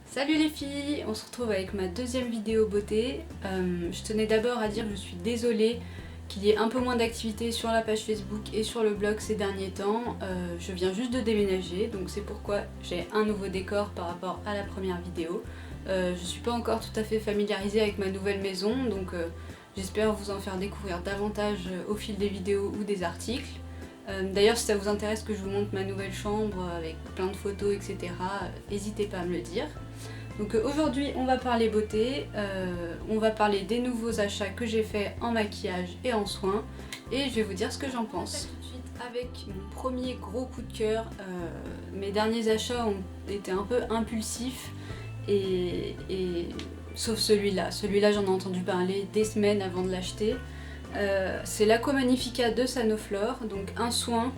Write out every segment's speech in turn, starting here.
Salut les filles, on se retrouve avec ma deuxième vidéo beauté. Je tenais d'abord à dire que je suis désolée qu'il y ait un peu moins d'activité sur la page Facebook et sur le blog ces derniers temps. Je viens juste de déménager, donc c'est pourquoi j'ai un nouveau décor par rapport à la première vidéo. Je suis pas encore tout à fait familiarisée avec ma nouvelle maison, donc j'espère vous en faire découvrir davantage au fil des vidéos ou des articles. D'ailleurs, si ça vous intéresse que je vous montre ma nouvelle chambre avec plein de photos, etc., n'hésitez pas à me le dire. Donc aujourd'hui, on va parler beauté, on va parler des nouveaux achats que j'ai faits en maquillage et en soins, et je vais vous dire ce que j'en pense. Tout de suite avec mon premier gros coup de cœur. Mes derniers achats ont été un peu impulsifs, sauf celui-là. Celui-là, j'en ai entendu parler des semaines avant de l'acheter. C'est l'Aqua Magnifica de Sanoflore, donc un soin,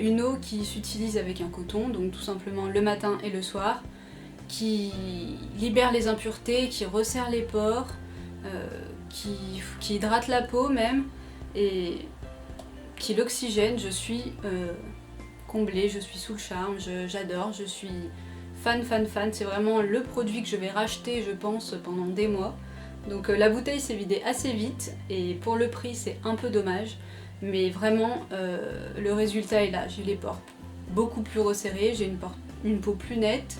une eau qui s'utilise avec un coton, donc tout simplement le matin et le soir, qui libère les impuretés, qui resserre les pores, qui hydrate la peau même, et qui l'oxygène. Je suis comblée, je suis sous le charme, j'adore, je suis fan. C'est vraiment le produit que je vais racheter, je pense, pendant des mois. Donc la bouteille s'est vidée assez vite, et pour le prix c'est un peu dommage, mais vraiment le résultat est là. J'ai les pores beaucoup plus resserrés, j'ai une peau plus nette.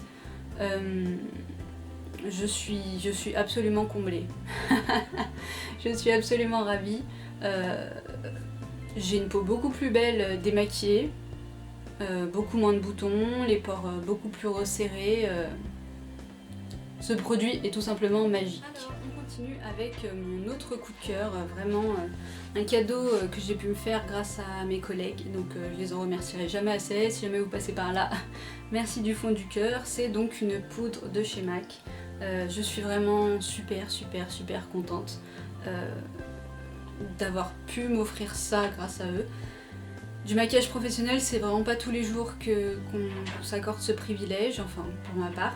Je suis absolument comblée. Je suis absolument ravie. J'ai une peau beaucoup plus belle démaquillée, beaucoup moins de boutons, les pores beaucoup plus resserrés. Ce produit est tout simplement magique. Alors, on continue avec mon autre coup de cœur, vraiment un cadeau que j'ai pu me faire grâce à mes collègues, donc je les en remercierai jamais assez. Si jamais vous passez par là, merci du fond du cœur. C'est donc une poudre de chez MAC. Je suis vraiment super contente d'avoir pu m'offrir ça grâce à eux. Du maquillage professionnel, c'est vraiment pas tous les jours qu'on s'accorde ce privilège, enfin pour ma part.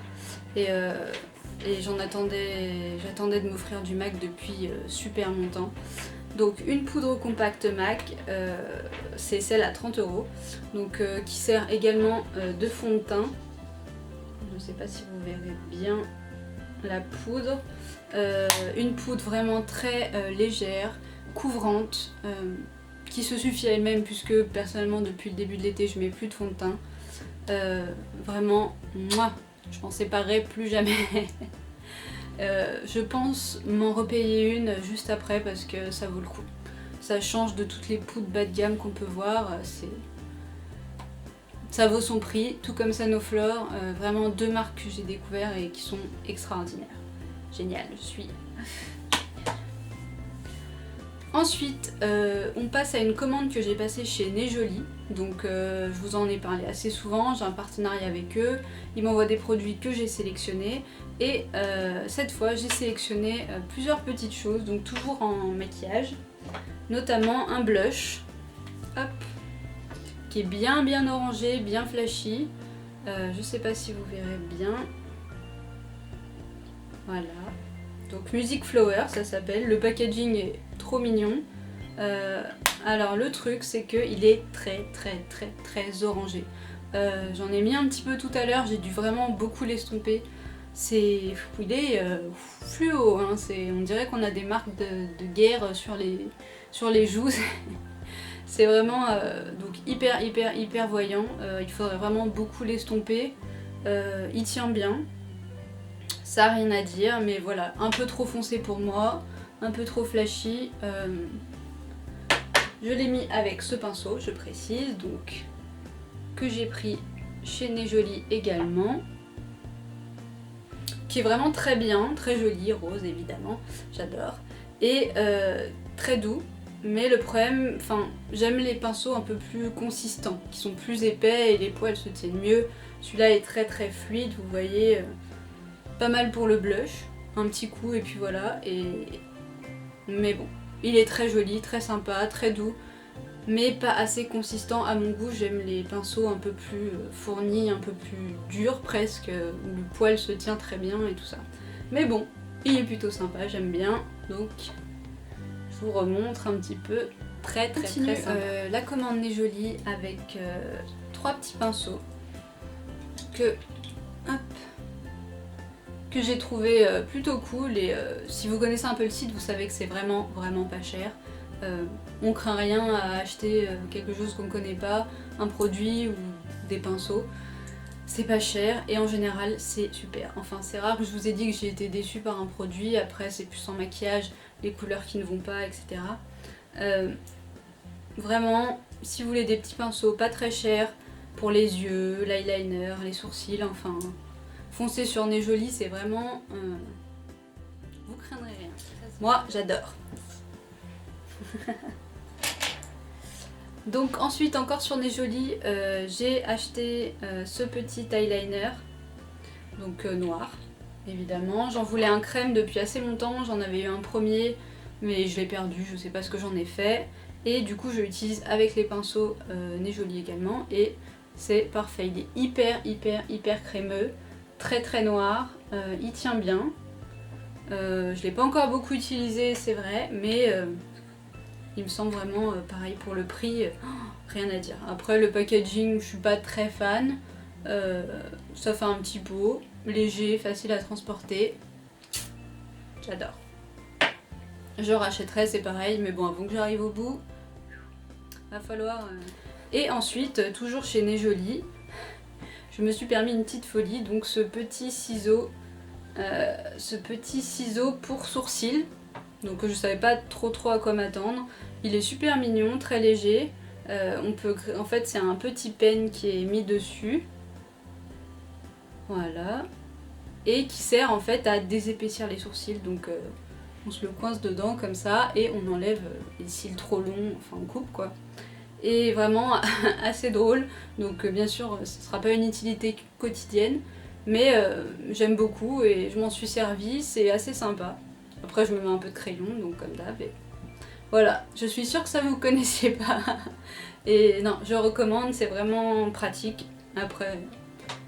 Et j'attendais de m'offrir du MAC depuis super longtemps. Donc une poudre compacte MAC, c'est celle à 30 €, donc qui sert également de fond de teint. Je ne sais pas si vous verrez bien la poudre. Une poudre vraiment très légère, couvrante, qui se suffit à elle-même, puisque personnellement depuis le début de l'été je mets plus de fond de teint. Vraiment, moi, je m'en séparerai plus jamais. Je pense m'en repayer une juste après parce que ça vaut le coup. Ça change de toutes les poudres bas de gamme qu'on peut voir. Ça vaut son prix, tout comme Sanoflore. Vraiment deux marques que j'ai découvertes et qui sont extraordinaires. Génial, je suis... Ensuite, on passe à une commande que j'ai passée chez Nejoli. Donc je vous en ai parlé assez souvent, j'ai un partenariat avec eux, ils m'envoient des produits que j'ai sélectionnés, et cette fois j'ai sélectionné plusieurs petites choses, donc toujours en maquillage, notamment un blush, hop, qui est bien orangé, bien flashy. Je sais pas si vous verrez bien, voilà. Donc Music Flower, ça s'appelle, le packaging est trop mignon. Alors le truc c'est qu'il est très orangé. J'en ai mis un petit peu tout à l'heure, j'ai dû vraiment beaucoup l'estomper. Il est fluo, hein, on dirait qu'on a des marques de guerre sur les joues. C'est vraiment donc hyper voyant. Il faudrait vraiment beaucoup l'estomper. Il tient bien. Ça n'a rien à dire, mais voilà, un peu trop foncé pour moi, un peu trop flashy. Je l'ai mis avec ce pinceau, je précise, donc que j'ai pris chez Nejoli également, qui est vraiment très bien, très joli, rose évidemment, j'adore, et très doux. Mais le problème, j'aime les pinceaux un peu plus consistants, qui sont plus épais et les poils se tiennent mieux. Celui-là est très fluide, vous voyez. Pas mal pour le blush, un petit coup et puis voilà, mais bon, il est très joli, très sympa, très doux, mais pas assez consistant à mon goût. J'aime les pinceaux un peu plus fournis, un peu plus durs presque, où le poil se tient très bien et tout ça. Mais bon, il est plutôt sympa, j'aime bien, donc je vous remontre un petit peu, très sympa. La commande Nejoli avec 3 petits pinceaux que, hop, que j'ai trouvé plutôt cool et si vous connaissez un peu le site, vous savez que c'est vraiment pas cher. On craint rien à acheter quelque chose qu'on connaît pas, un produit ou des pinceaux. C'est pas cher et en général c'est super. Enfin c'est rare que je vous ai dit que j'ai été déçue par un produit, après c'est plus en maquillage, les couleurs qui ne vont pas, etc. Vraiment, si vous voulez des petits pinceaux pas très chers pour les yeux, l'eyeliner, les sourcils, enfin foncez sur Nez Jolie, c'est vraiment... vous craindrez rien. Moi j'adore. Donc ensuite encore sur Nez Jolie, j'ai acheté ce petit eyeliner, donc noir évidemment. J'en voulais un crème depuis assez longtemps, j'en avais eu un premier mais je l'ai perdu, je sais pas ce que j'en ai fait. Et du coup je l'utilise avec les pinceaux Nez Jolie également et c'est parfait. Il est hyper crémeux, très noir, il tient bien. Je l'ai pas encore beaucoup utilisé c'est vrai, mais il me semble vraiment pareil pour le prix, rien à dire. Après le packaging je suis pas très fan, ça fait un petit pot, léger, facile à transporter, j'adore. Je rachèterai, c'est pareil, mais bon avant que j'arrive au bout, va falloir... Et ensuite, toujours chez Nez Jolie, je me suis permis une petite folie, donc ce petit ciseau pour sourcils, donc je savais pas trop à quoi m'attendre. Il est super mignon, très léger, en fait c'est un petit peigne qui est mis dessus, voilà, et qui sert en fait à désépaissir les sourcils, donc on se le coince dedans comme ça et on enlève les cils trop longs, enfin on coupe quoi. Et vraiment assez drôle, donc bien sûr ce sera pas une utilité quotidienne, mais j'aime beaucoup et je m'en suis servi, c'est assez sympa. Après je me mets un peu de crayon, donc comme d'hab. Et... voilà, je suis sûre que ça vous connaissiez pas. Et non, je recommande, c'est vraiment pratique. Après,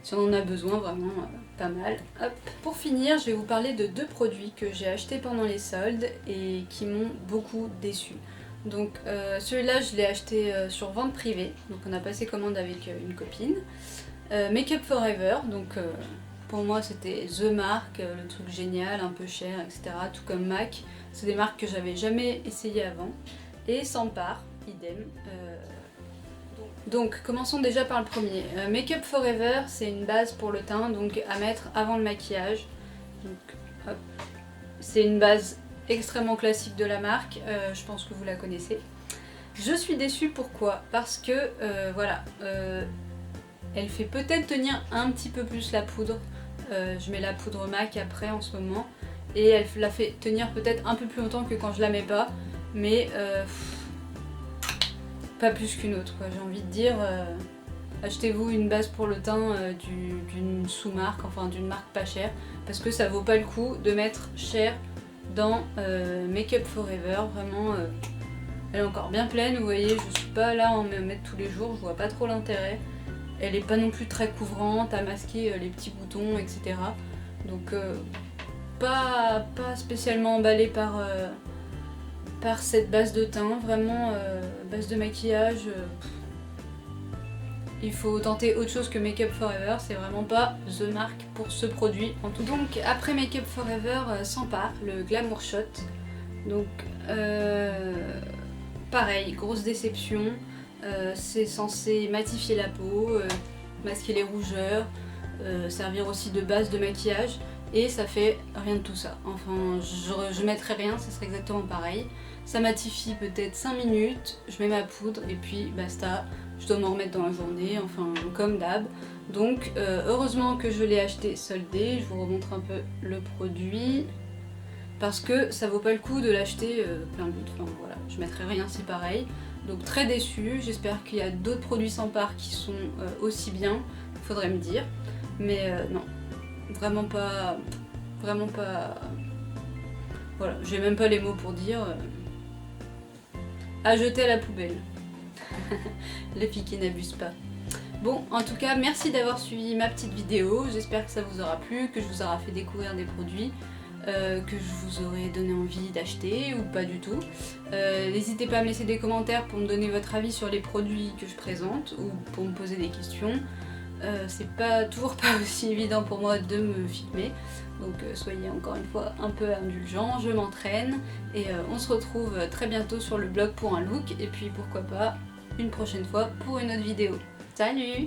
si on en a besoin, vraiment pas mal. Hop. Pour finir, je vais vous parler de 2 produits que j'ai achetés pendant les soldes et qui m'ont beaucoup déçue. Donc celui-là je l'ai acheté sur vente privée, donc on a passé commande avec une copine. Make Up For Ever, donc pour moi c'était THE marque, le truc génial, un peu cher, etc. Tout comme MAC, c'est des marques que j'avais jamais essayé avant. Et Sampar, idem. Donc commençons déjà par le premier. Make Up For Ever, c'est une base pour le teint, donc à mettre avant le maquillage. Donc hop, c'est une base extrêmement classique de la marque, je pense que vous la connaissez. Je suis déçue, pourquoi? Parce que voilà, elle fait peut-être tenir un petit peu plus la poudre. Je mets la poudre MAC après en ce moment et elle la fait tenir peut-être un peu plus longtemps que quand je la mets pas, mais pas plus qu'une autre quoi. J'ai envie de dire, achetez-vous une base pour le teint d'une sous-marque, enfin d'une marque pas chère, parce que ça vaut pas le coup de mettre cher dans Make Up For Ever. Vraiment elle est encore bien pleine, vous voyez, je suis pas là à en mettre tous les jours, je vois pas trop l'intérêt. Elle est pas non plus très couvrante, à masquer les petits boutons, etc. Donc pas spécialement emballée par cette base de teint, vraiment base de maquillage. Il faut tenter autre chose que Make Up For Ever, c'est vraiment pas THE marque pour ce produit. En tout. Donc après Make Up For Ever, Sampar, le Glamour Shot. Donc pareil, grosse déception. C'est censé matifier la peau, masquer les rougeurs, servir aussi de base de maquillage. Et ça fait rien de tout ça. Enfin, je mettrais rien, ça serait exactement pareil. Ça matifie peut-être 5 minutes, je mets ma poudre et puis basta. Je dois m'en remettre dans la journée, enfin comme d'hab. Donc heureusement que je l'ai acheté soldé, je vous remontre un peu le produit. Parce que ça vaut pas le coup de l'acheter plein de litres, enfin voilà, je mettrai rien, c'est pareil. Donc très déçue, j'espère qu'il y a d'autres produits Sampar qui sont aussi bien, faudrait me dire. Mais non, vraiment pas... Voilà, j'ai même pas les mots pour dire. À jeter à la poubelle. Les filles qui n'abusent pas. Bon, en tout cas, merci d'avoir suivi ma petite vidéo. J'espère que ça vous aura plu, que je vous aurai fait découvrir des produits, que je vous aurai donné envie d'acheter ou pas du tout. N'hésitez pas à me laisser des commentaires pour me donner votre avis sur les produits que je présente ou pour me poser des questions. c'est pas toujours pas aussi évident pour moi de me filmer. Donc soyez encore une fois un peu indulgents, je m'entraîne et on se retrouve très bientôt sur le blog pour un look et puis pourquoi pas une prochaine fois pour une autre vidéo. Salut!